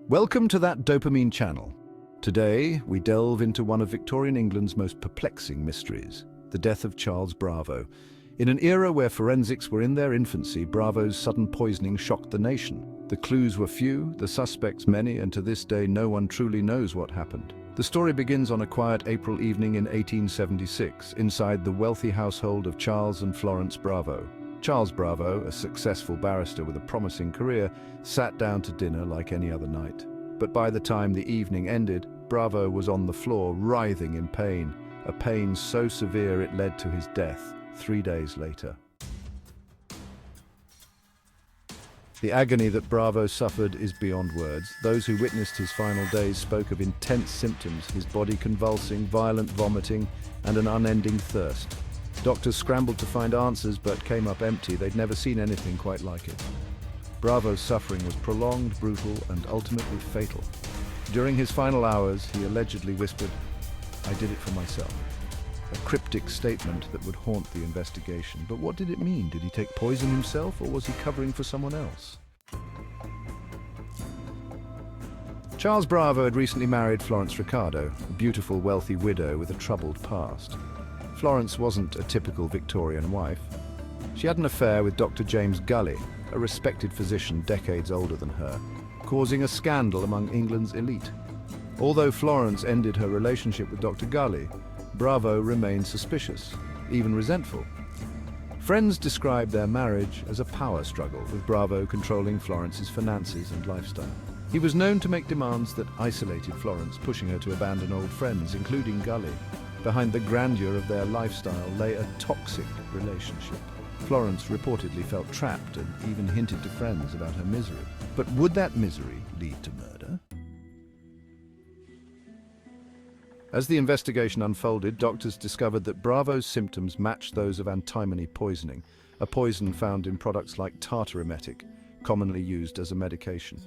Welcome to That Dopamine Channel. Today, we delve into one of Victorian England's most perplexing mysteries, the death of Charles Bravo. In an era where forensics were in their infancy, Bravo's sudden poisoning shocked the nation. The clues were few, the suspects many, and to this day no one truly knows what happened. The story begins on a quiet April evening in 1876, inside the wealthy household of Charles and Florence Bravo. Charles Bravo, a successful barrister with a promising career, sat down to dinner like any other night. But by the time the evening ended, Bravo was on the floor, writhing in pain, a pain so severe it led to his death 3 days later. The agony that Bravo suffered is beyond words. Those who witnessed his final days spoke of intense symptoms, his body convulsing, violent vomiting, and an unending thirst. Doctors scrambled to find answers but came up empty. They'd never seen anything quite like it. Bravo's suffering was prolonged, brutal, and ultimately fatal. During his final hours, he allegedly whispered, "I did it for myself." A cryptic statement that would haunt the investigation. But what did it mean? Did he take poison himself, or was he covering for someone else? Charles Bravo had recently married Florence Ricardo, a beautiful, wealthy widow with a troubled past. Florence wasn't a typical Victorian wife. She had an affair with Dr. James Gully, a respected physician decades older than her, causing a scandal among England's elite. Although Florence ended her relationship with Dr. Gully, Bravo remained suspicious, even resentful. Friends described their marriage as a power struggle, with Bravo controlling Florence's finances and lifestyle. He was known to make demands that isolated Florence, pushing her to abandon old friends, including Gully. Behind the grandeur of their lifestyle lay a toxic relationship. Florence reportedly felt trapped and even hinted to friends about her misery. But would that misery lead to murder? As the investigation unfolded, doctors discovered that Bravo's symptoms matched those of antimony poisoning, a poison found in products like tartar emetic, commonly used as a medication.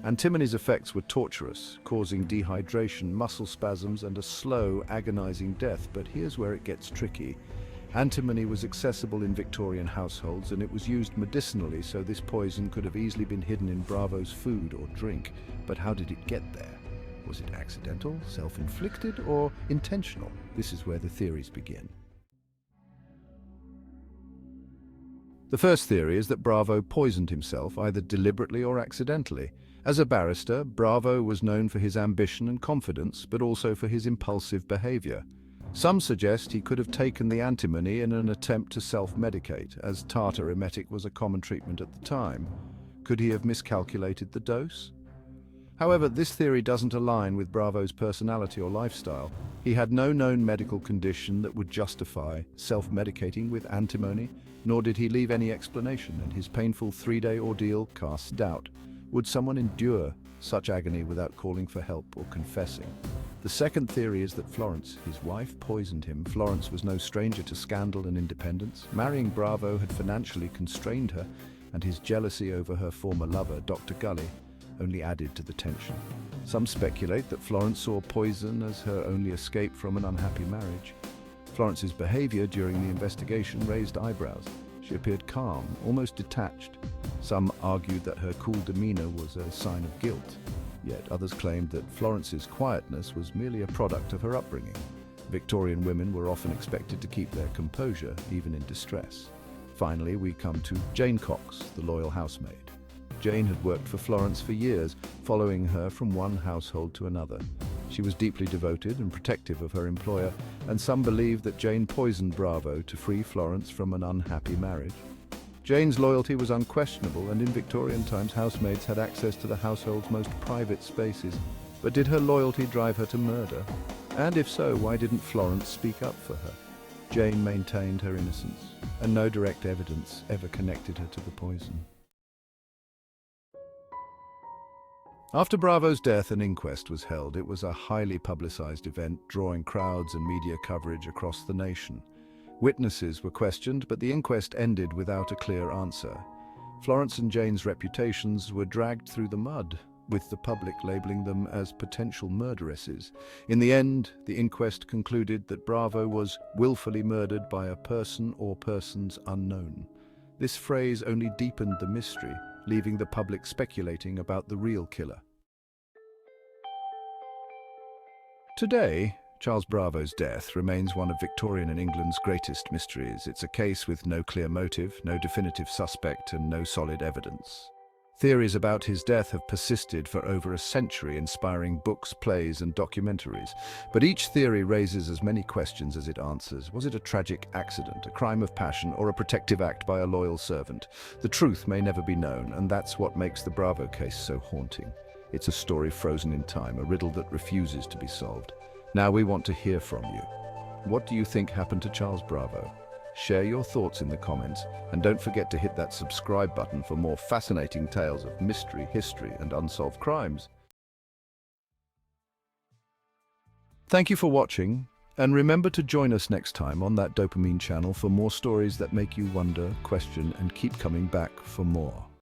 Antimony's effects were torturous, causing dehydration, muscle spasms, and a slow, agonizing death. But here's where it gets tricky. Antimony was accessible in Victorian households, and it was used medicinally, so this poison could have easily been hidden in Bravo's food or drink. But how did it get there? Was it accidental, self-inflicted, or intentional? This is where the theories begin. The first theory is that Bravo poisoned himself, either deliberately or accidentally. As a barrister, Bravo was known for his ambition and confidence, but also for his impulsive behavior. Some suggest he could have taken the antimony in an attempt to self-medicate, as tartar emetic was a common treatment at the time. Could he have miscalculated the dose? However, this theory doesn't align with Bravo's personality or lifestyle. He had no known medical condition that would justify self-medicating with antimony, nor did he leave any explanation, and his painful 3-day ordeal casts doubt. Would someone endure such agony without calling for help or confessing? The second theory is that Florence, his wife, poisoned him. Florence was no stranger to scandal and independence. Marrying Bravo had financially constrained her, and his jealousy over her former lover, Dr. Gully, only added to the tension. Some speculate that Florence saw poison as her only escape from an unhappy marriage. Florence's behavior during the investigation raised eyebrows. She appeared calm, almost detached. Some argued that her cool demeanor was a sign of guilt. Yet others claimed that Florence's quietness was merely a product of her upbringing. Victorian women were often expected to keep their composure, even in distress. Finally, we come to Jane Cox, the loyal housemaid. Jane had worked for Florence for years, following her from one household to another. She was deeply devoted and protective of her employer, and some believe that Jane poisoned Bravo to free Florence from an unhappy marriage. Jane's loyalty was unquestionable, and in Victorian times housemaids had access to the household's most private spaces. But did her loyalty drive her to murder? And if so, why didn't Florence speak up for her? Jane maintained her innocence, and no direct evidence ever connected her to the poison. After Bravo's death, an inquest was held. It was a highly publicized event, drawing crowds and media coverage across the nation. Witnesses were questioned, but the inquest ended without a clear answer. Florence and Jane's reputations were dragged through the mud, with the public labeling them as potential murderesses. In the end, the inquest concluded that Bravo was willfully murdered by a person or persons unknown. This phrase only deepened the mystery, leaving the public speculating about the real killer. Today, Charles Bravo's death remains one of Victorian and England's greatest mysteries. It's a case with no clear motive, no definitive suspect, and no solid evidence. Theories about his death have persisted for over a century, inspiring books, plays, and documentaries. But each theory raises as many questions as it answers. Was it a tragic accident, a crime of passion, or a protective act by a loyal servant? The truth may never be known, and that's what makes the Bravo case so haunting. It's a story frozen in time, a riddle that refuses to be solved. Now we want to hear from you. What do you think happened to Charles Bravo? Share your thoughts in the comments, and don't forget to hit that subscribe button for more fascinating tales of mystery, history, and unsolved crimes. Thank you for watching, and remember to join us next time on That Dopamine Channel for more stories that make you wonder, question, and keep coming back for more.